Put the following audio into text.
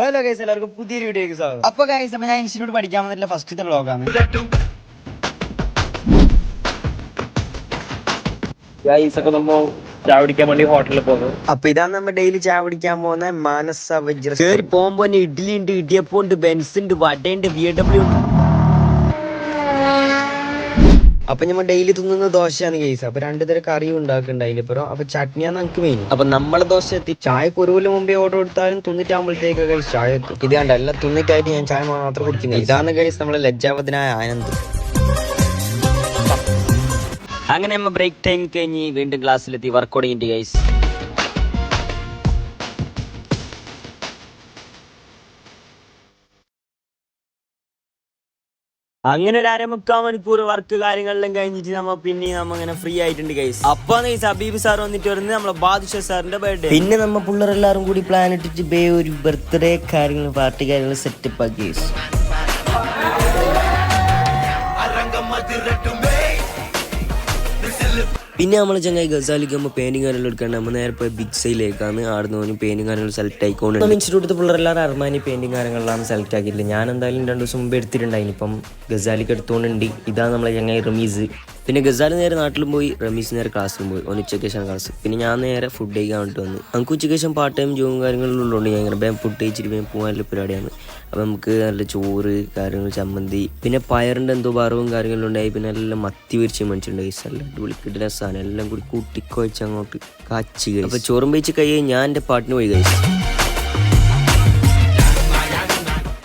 Hello guys, എല്ലാവർക്കും പുതിയൊരു വീഡിയോയ്ക്ക് സ്വാഗതം. അപ്പൊ ഗൈസ്, ഞാൻ ഇൻസ്റ്റിറ്റ്യൂട്ട് പഠിക്കാൻ വന്നിട്ടുള്ള ഫസ്റ്റത്തെ വ്ളോഗാണ്. ചായ കുടിക്കാൻ വേണ്ടി ഹോട്ടലിൽ പോകുന്നു. അപ്പൊ ഇതാണ് നമ്മ ഡെയിലി ചായ കുടിക്കാൻ പോകുന്ന മാനസ വജ്ര. കേറി പോകുമ്പോ ഇഡ്ഡലി ഉണ്ട്, ഇടിയപ്പം ഉണ്ട്, ബെൻസ് ഉണ്ട്, വടയുണ്ട്, BMW ഉണ്ട്. അപ്പൊ നമ്മൾ ഡെയിലി തിന്നുന്ന ദോശയാണ് കേസ്. അപ്പൊ രണ്ടുതരം കറിയും ഉണ്ടാക്കുന്നുണ്ട് അതിലിപ്പുറം. അപ്പൊ ചട്നിയാണ് നമുക്ക് മെയിൻ. അപ്പൊ നമ്മളെ ദോശ എത്തി. ചായക്ക് ഒരു കൊല്ലം മുമ്പേ ഓർഡർ കൊടുത്താലും തിന്നിട്ടാകുമ്പോഴത്തേക്ക് കഴിച്ച് ചായ എത്തും. ഇത് കണ്ട എല്ലാം തിന്നിട്ടായിട്ട് ഞാൻ ചായ മാത്രം കുടിക്കുന്നത്. ഇതാണ് കഴിച്ച് നമ്മളെ ലജ്ജാവതനായ ആനന്ദ്. അങ്ങനെ നമ്മൾ ബ്രേക്ക് ടൈം കഴിഞ്ഞ് വീണ്ടും ക്ലാസ്സിലെത്തി. വർക്കൗട്ട് ചെയ്യുന്നുണ്ട് ഗൈസ്. അങ്ങനെ ഒരു 1/4 മണിക്കൂർ വർക്ക് കാര്യങ്ങളെല്ലാം കഴിഞ്ഞിട്ട് നമ്മ ഇങ്ങനെ ഫ്രീ ആയിട്ടുണ്ട് ഗൈസ്. അപ്പൊ ഹബീബ് സാർ വന്നിട്ട് വരുന്നത് നമ്മളെ ബാദുഷ സാറിന്റെ ബർത്ത്ഡേ. പിന്നെ നമ്മ പിള്ളേരെല്ലാരും കൂടി പ്ലാൻ ഇട്ടിട്ട് ഒരു ബർത്ത്ഡേ കാര്യങ്ങൾ പാർട്ടി കാര്യങ്ങൾ സെറ്റപ്പ് ആക്കി ഗൈസ്. പിന്നെ നമ്മൾ ചങ്ങായി ഗസാലിക്ക് നമ്മൾ പെയിന്റിങ് കാര്യങ്ങൾ എടുക്കാണ്ട് നമ്മൾ നേരെ പോയി ബിഗ് സൈലേക്കാണ്. ആടുന്ന് പോയി പെയിന്റിങ് കാര്യങ്ങൾ സെലക്ട് ആയിക്കൊണ്ട് ഇൻസ്റ്റിറ്റ്യൂട്ട് പിള്ളേരെല്ലാവരും അർമാനി പെയിന്റിങ് കാര്യങ്ങളിലാണ് സെലക്ട് ആക്കിയില്ല. ഞാൻ എന്തായാലും 2 ദിവസം മുമ്പ് എടുത്തിട്ടുണ്ടായി. ഇപ്പം ഗസാലിക്ക് എടുത്തുകൊണ്ടുണ്ട്. ഇതാണ് നമ്മളെ ചങ്ങായി റമീസ്. പിന്നെ ഗസാലി നേരെ നാട്ടിലും പോയി, റമീസ് നേരെ ക്ലാസ്സിലും പോയി. ഉച്ചയ്ക്ക് ശേഷം ക്ലാസ്. പിന്നെ ഞാൻ നേരെ ഫുഡ് കഴിക്കാൻ വേണ്ടിട്ട് വന്നു. നമുക്ക് ഉച്ചയ്ക്ക് ശേഷം പാർട്ട് ടൈം ജോബും കാര്യങ്ങളിലുള്ളതുകൊണ്ട് ഞാൻ ഇങ്ങനെ ഫുഡ് കഴിച്ചിട്ട് വേഗം പോകാനുള്ള പരിപാടിയാണ്. അപ്പം നമുക്ക് നല്ല ചോറ് കാര്യങ്ങൾ, ചമ്മന്തി, പിന്നെ പയറിൻ്റെ എന്തോ വറവും കാര്യങ്ങളും ഉണ്ടായി. പിന്നെ എല്ലാം മത്തി പൊരിച്ച് മേടിച്ചിട്ടുണ്ട് ഗൈസ്. എല്ലാം അടിപൊളി സാധനം എല്ലാം കൂടി കൂട്ടിക്കുഴച്ച് അങ്ങോട്ട് കാച്ചി കഴിച്ചു. അപ്പോൾ ചോറും വെച്ച് കഴിയാൻ ഞാൻ എൻ്റെ പാട്ടിന് പോയി കഴിച്ചു.